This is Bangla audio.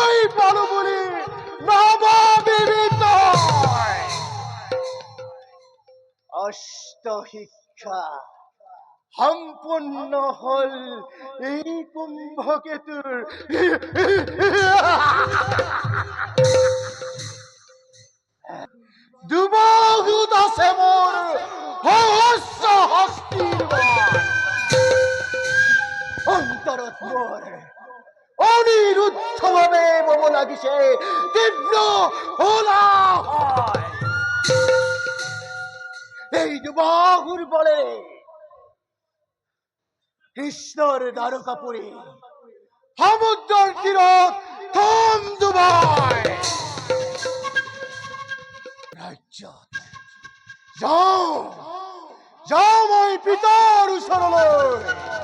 ওই বলবুলি নববিবিত অষ্টশিক্ষা সম্পূর্ণ হল এই কুম্ভকেতুর দুবাহুত আছে মোর সহস্র হস্তির অন্তরত মোর অনিরুদ্ধ ভাবে মম লাগিছে তীব্র হোলা হয় এই দুবাহুর বলে কৃষ্ণর দ্বারকাপুরী সমুদ্রের তীরত থম দুবাই রাজ্য যাও যাও মই পিতার ওচৰলৈ